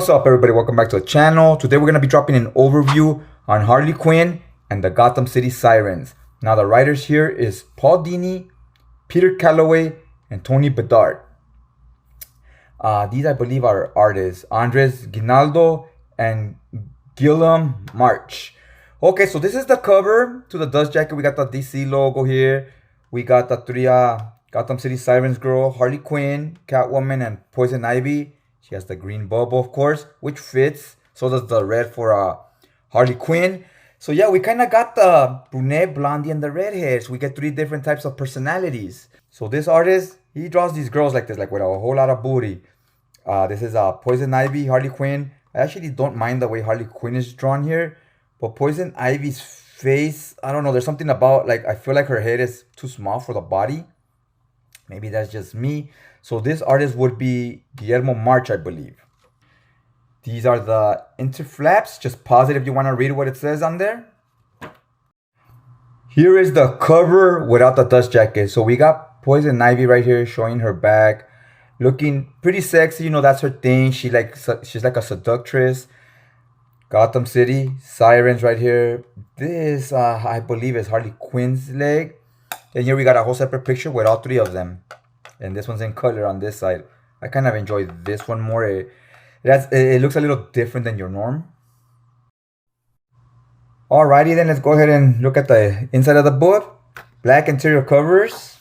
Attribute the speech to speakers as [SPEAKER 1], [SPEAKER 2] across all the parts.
[SPEAKER 1] What's up, everybody? Welcome back to the channel. Today we're going to be dropping an overview on Harley Quinn and the Gotham City Sirens. Now the writers here is Paul Dini, Peter Calloway, and Tony Bedard. These I believe are artists, Andres Guinaldo and Guillem March. Okay, so this is the cover to the dust jacket. We got the DC logo here. We got the three Gotham City Sirens girl, Harley Quinn, Catwoman, and Poison Ivy. She has the green bubble, of course, which fits. So does the red for Harley Quinn. So yeah, we kind of got the brunette, blondie, and the redheads. We get three different types of personalities. So this artist, he draws these girls like this, like with a whole lot of booty. This is Poison Ivy, Harley Quinn. I actually don't mind the way Harley Quinn is drawn here. But Poison Ivy's face, I don't know. There's something about, like, I feel like her head is too small for the body. Maybe that's just me. So this artist would be Guillermo March, I believe. These are the interflaps. Just pause it if you want to read what it says on there. Here is the cover without the dust jacket. So we got Poison Ivy right here showing her back. Looking pretty sexy. You know, that's her thing. She's like a seductress. Gotham City Sirens right here. This, I believe, is Harley Quinn's leg. And here we got a whole separate picture with all three of them. And this one's in color on this side. I kind of enjoy this one more. It looks a little different than your norm. Alrighty, then let's go ahead and look at the inside of the book. Black interior covers.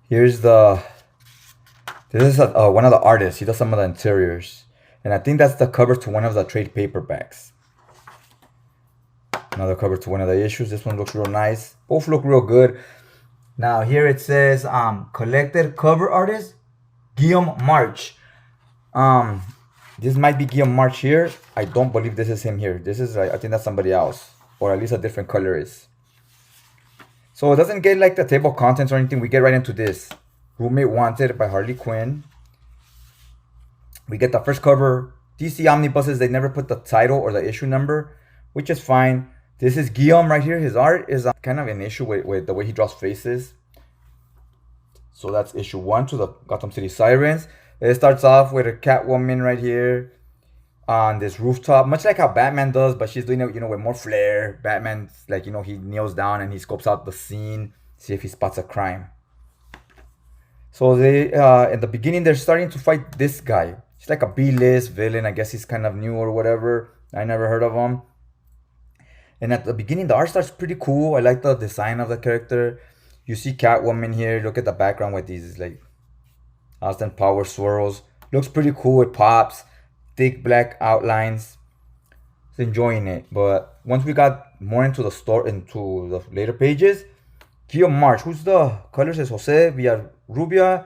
[SPEAKER 1] Here's this is one of the artists. He does some of the interiors. And I think that's the cover to one of the trade paperbacks. Another cover to one of the issues. This one looks real nice. Both look real good. Now here it says collected cover artist Guillem March. This might be Guillem March here. I don't believe this is him here. This is, I think that's somebody else, or at least a different colorist. So it doesn't get like the table of contents or anything. We get right into this. Roommate Wanted by Harley Quinn. We get the first cover. DC Omnibuses, they never put the title or the issue number, which is fine. This is Guillem right here. His art is kind of an issue with the way he draws faces. So that's issue 1 to the Gotham City Sirens. It starts off with a Catwoman right here on this rooftop, much like how Batman does, but she's doing it, you know, with more flair. Batman's like, you know, he kneels down and he scopes out the scene, see if he spots a crime. So they, in the beginning, they're starting to fight this guy. He's like a B-list villain. I guess he's kind of new or whatever. I never heard of him. And at the beginning, the art starts pretty cool. I like the design of the character. You see Catwoman here. Look at the background with these like Austin Power swirls. Looks pretty cool. It pops. Thick black outlines. Enjoying it. But once we got more into the later pages, Guillem March. Who's the colors? Is Jose Villarrubia.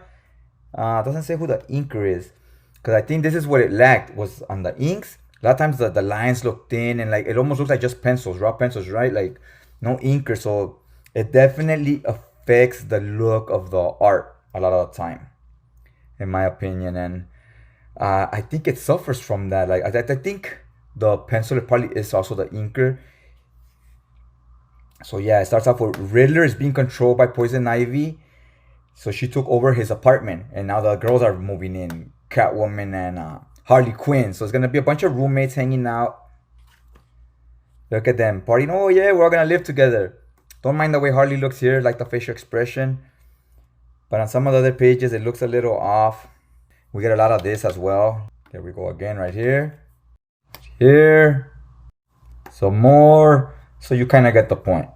[SPEAKER 1] Doesn't say who the inker is. Because I think this is what it lacked, was on the inks. A lot of times the lines look thin and like it almost looks like just pencils, raw pencils, right? Like no inker. So it definitely affects the look of the art a lot of the time, in my opinion. And I think it suffers from that. Like I think the pencil probably is also the inker. So yeah, it starts off with Riddler is being controlled by Poison Ivy. So she took over his apartment and now the girls are moving in. Catwoman and Harley Quinn. So it's gonna be a bunch of roommates hanging out. Look at them partying. Oh yeah, we're all gonna live together. Don't mind the way Harley looks here, like the facial expression. But on some of the other pages, it looks a little off. We get a lot of this as well. There we go again, right here. Here. Some more. So you kind of get the point.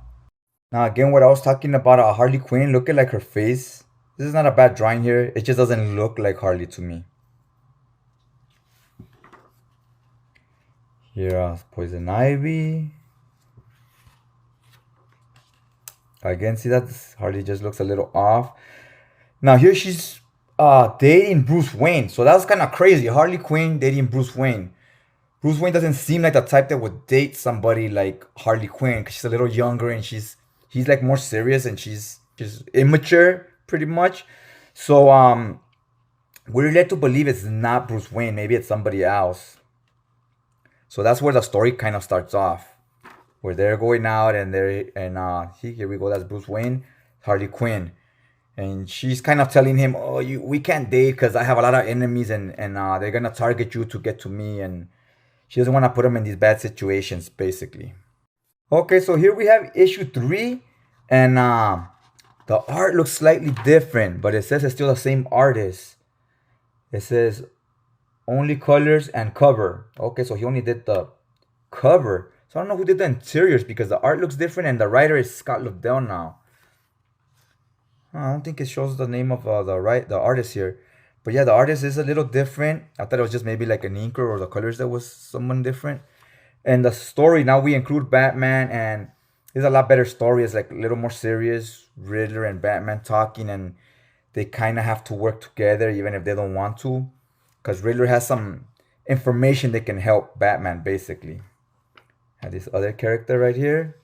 [SPEAKER 1] Now again, what I was talking about Harley Quinn, look at like her face. This is not a bad drawing here. It just doesn't look like Harley to me. Here, Poison Ivy. Again, see that Harley just looks a little off. Now here she's dating Bruce Wayne. So that was kind of crazy. Harley Quinn dating Bruce Wayne. Bruce Wayne doesn't seem like the type that would date somebody like Harley Quinn, because she's a little younger and he's like more serious and she's immature pretty much. So we're led to believe it's not Bruce Wayne. Maybe it's somebody else. So that's where the story kind of starts off, where they're going out and here we go. That's Bruce Wayne, Harley Quinn. and she's kind of telling him, "Oh, we can't date because I have a lot of enemies, and they're gonna target you to get to me." And she doesn't want to put him in these bad situations, basically. Okay, so here we have issue 3, and the art looks slightly different, but it says it's still the same artist. It says only colors and cover. Okay, so he only did the cover. So I don't know who did the interiors because the art looks different and the writer is Scott Lobdell now. I don't think it shows the name of the artist here. But yeah, the artist is a little different. I thought it was just maybe like an inker or the colors that was someone different. And the story, now we include Batman, and it's a lot better story. It's like a little more serious. Riddler and Batman talking, and they kind of have to work together even if they don't want to. Because Riddler has some information that can help Batman, basically. And this other character right here.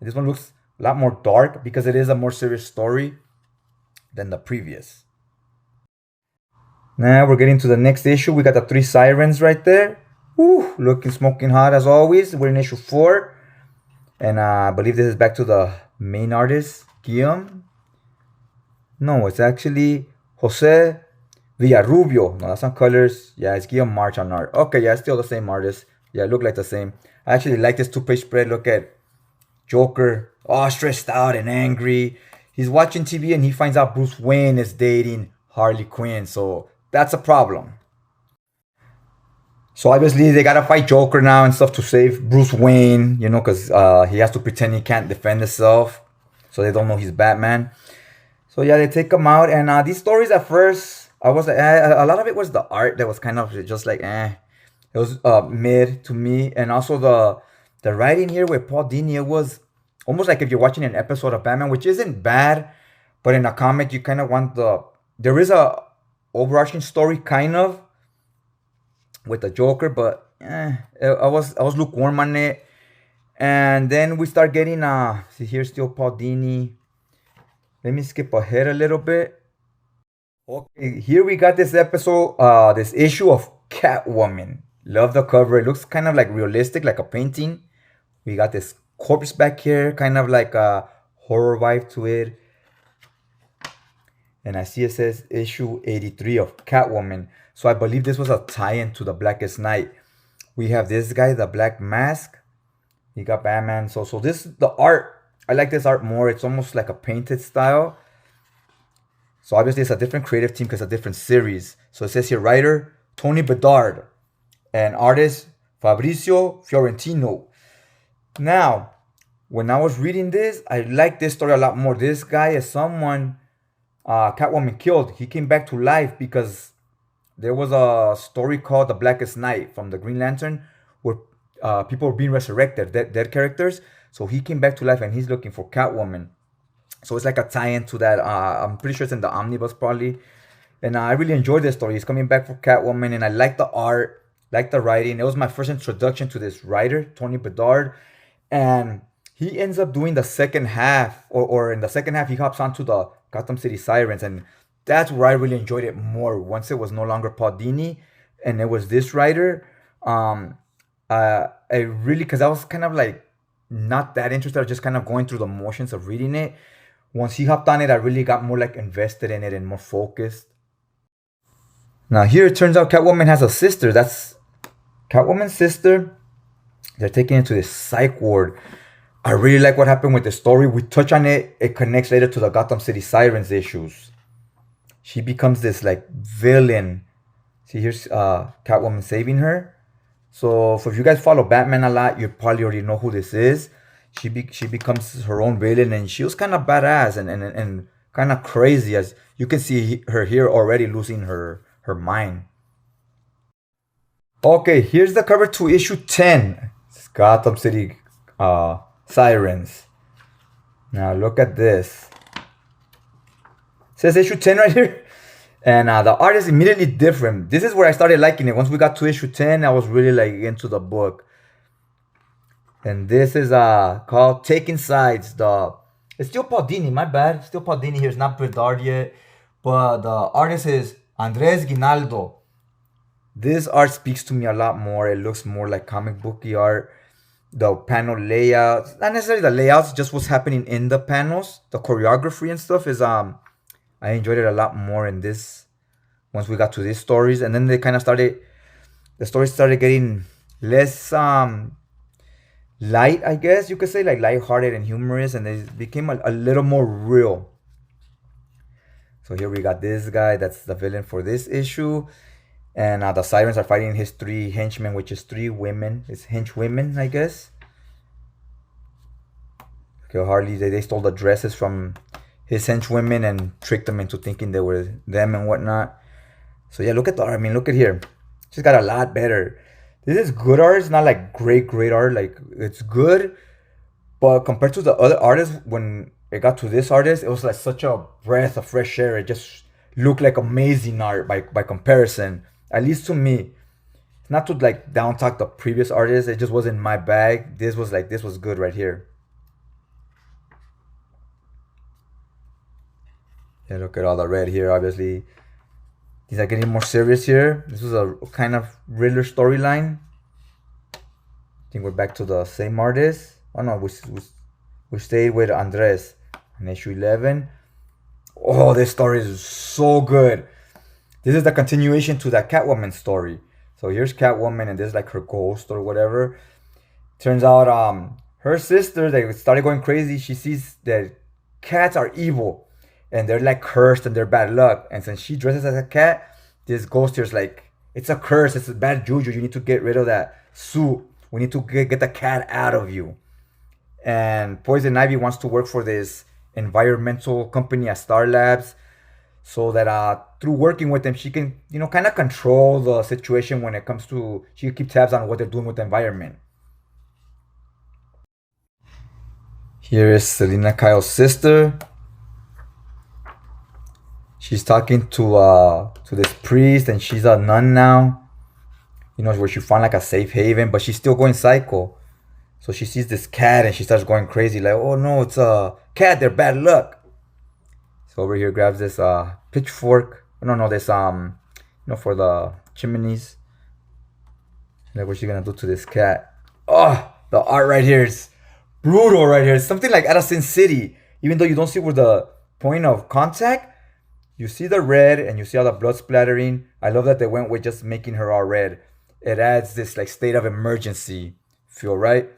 [SPEAKER 1] This one looks a lot more dark because it is a more serious story than the previous. Now we're getting to the next issue. We got the 3 sirens right there. Woo, looking smoking hot as always. We're in issue 4. And I believe this is back to the main artist, Guillem. No, it's actually Jose Villarrubio. No, that's on colors. Yeah, it's Guillem March on art. Okay, yeah, it's still the same artist. Yeah, it look like the same. I actually like this 2-page spread. Look at Joker, all stressed out and angry. He's watching TV and he finds out Bruce Wayne is dating Harley Quinn. So that's a problem. So obviously they gotta fight Joker now and stuff to save Bruce Wayne, because he has to pretend he can't defend himself, so they don't know he's Batman. So yeah, they take him out, and these stories at first, I was like, a lot of it was the art that was kind of just like, It was mid to me, and also the writing here with Paul Dini, it was almost like if you're watching an episode of Batman, which isn't bad, but in a comic you kind of want there is a overarching story kind of with the Joker, but I was lukewarm on it. And then we start getting see here's still Paul Dini. Let me skip ahead a little bit. Okay, here we got this episode, this issue of Catwoman. Love the cover. It looks kind of like realistic, like a painting. We got this corpse back here, kind of like a horror vibe to it. And I see it says issue 83 of Catwoman. So I believe this was a tie-in to the Blackest Night. We have this guy, the Black Mask. He got Batman. So the art, I like this art more. It's almost like a painted style. So obviously it's a different creative team because it's a different series. So it says here, writer Tony Bedard and artist Fabrizio Fiorentino. Now, when I was reading this, I like this story a lot more. This guy is someone Catwoman killed. He came back to life because there was a story called The Blackest Night from the Green Lantern where people were being resurrected, dead characters. So he came back to life and he's looking for Catwoman. So it's like a tie-in to that. I'm pretty sure it's in the Omnibus probably. And I really enjoyed this story. He's coming back for Catwoman, and I like the art, like the writing. It was my first introduction to this writer, Tony Bedard. And he ends up doing the second half, or in the second half, he hops onto the Gotham City Sirens. And that's where I really enjoyed it more. Once it was no longer Paul Dini and it was this writer. I really, because I was kind of like not that interested. I was just kind of going through the motions of reading it. Once he hopped on it, I really got more like invested in it and more focused. Now here it turns out Catwoman has a sister. That's Catwoman's sister. They're taking it to this psych ward. I really like what happened with the story. We touch on it. It connects later to the Gotham City Sirens issues. She becomes this like villain. See, here's Catwoman saving her. So if you guys follow Batman a lot, you probably already know who this is. She becomes her own villain, and she was kind of badass and kind of crazy, as you can see her here already losing her mind. Okay, here's the cover to issue 10. It's Gotham City Sirens. Now look at this. It says issue 10 right here. And the art is immediately different. This is where I started liking it. Once we got to issue 10, I was really like into the book. And this is called Taking Sides. It's still Paul Dini, my bad. Still Paul Dini here. It's not Bedard yet. But the artist is Andres Guinaldo. This art speaks to me a lot more. It looks more like comic booky art. The panel layouts, not necessarily the layouts, just what's happening in the panels. The choreography and stuff is I enjoyed it a lot more in this once we got to these stories, and then they kind of started. The story started getting less light, I guess you could say, like lighthearted and humorous, and they became a little more real. So here we got this guy that's the villain for this issue. And the Sirens are fighting his three henchmen, which is three women. It's henchwomen, I guess. Okay, Harley, they stole the dresses from his henchwomen and tricked them into thinking they were them and whatnot. So yeah, look at the art. I mean, look at here. She's got a lot better. This is good art. It's not like great art. Like, it's good. But compared to the other artists, when it got to this artist, it was like such a breath of fresh air. It just looked like amazing art by comparison. At least to me. Not to like down talk the previous artists. It just wasn't my bag. This was good right here. Yeah, look at all the red here, obviously. These are getting more serious here. This was a kind of Riddler storyline. I think we're back to the same artist. Oh no, we stayed with Andres in issue 11. Oh, this story is so good. This is the continuation to that Catwoman story. So here's Catwoman, and this is like her ghost or whatever. Turns out her sister, they started going crazy. She sees that cats are evil and they're like cursed and they're bad luck. And since she dresses as a cat, this ghost here's like, it's a curse, it's a bad juju. You need to get rid of that suit. We need to get the cat out of you. And Poison Ivy wants to work for this environmental company at Star Labs, so that through working with them, she can, kind of control the situation when it comes to, she can keep tabs on what they're doing with the environment. Here is Selena Kyle's sister. She's talking to this priest, and she's a nun now. Where she found like a safe haven, but she's still going psycho. So she sees this cat and she starts going crazy, like, oh no, it's a cat, they're bad luck. So over here grabs this pitchfork. No, this for the chimneys. Like, what's she gonna do to this cat? Oh, the art right here is brutal right here. It's something like out of Sin City. Even though you don't see where the point of contact, you see the red and you see all the blood splattering. I love that they went with just making her all red. It adds this like state of emergency feel, right?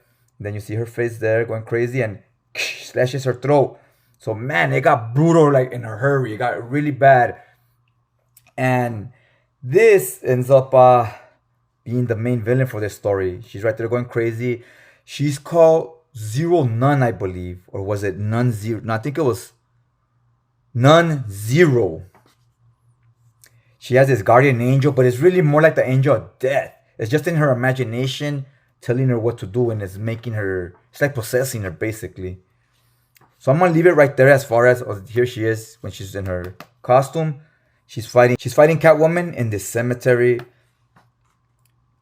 [SPEAKER 1] Then you see her face there going crazy and slashes her throat. So man, it got brutal like in a hurry. It got really bad. And this ends up being the main villain for this story. She's right there going crazy. She's called Zero Nun, I believe. Or was it Nun Zero? No, I think it was Nun Zero. She has this guardian angel, but it's really more like the angel of death. It's just in her imagination telling her what to do, and it's making her, it's like possessing her basically. So I'm gonna leave it right there as far as here she is when she's in her costume. She's fighting Catwoman in this cemetery.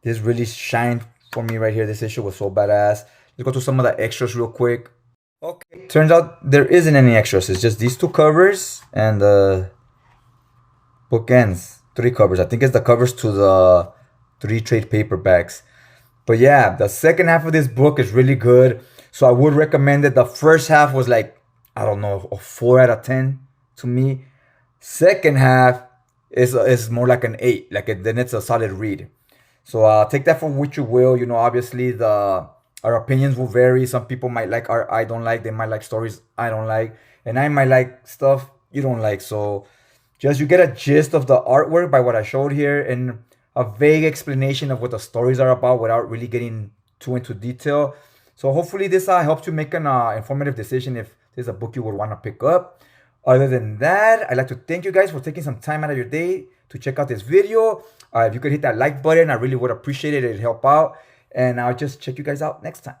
[SPEAKER 1] This really shined for me right here. This issue was so badass. Let's go to some of the extras real quick. Okay. Turns out there isn't any extras. It's just these two covers and the bookends. 3 covers. I think it's the covers to the 3 trade paperbacks. But yeah, the second half of this book is really good. So I would recommend it. The first half was like, I don't know, a 4 out of 10 to me. Second half is more like an 8. Then it's a solid read. So take that for what you will. Obviously our opinions will vary. Some people might like art I don't like. They might like stories I don't like. And I might like stuff you don't like. So just you get a gist of the artwork by what I showed here and a vague explanation of what the stories are about without really getting too into detail. So hopefully this helps you make an informative decision if there's a book you would want to pick up. Other than that, I'd like to thank you guys for taking some time out of your day to check out this video. If you could hit that like button, I really would appreciate it. It'd help out. And I'll just check you guys out next time.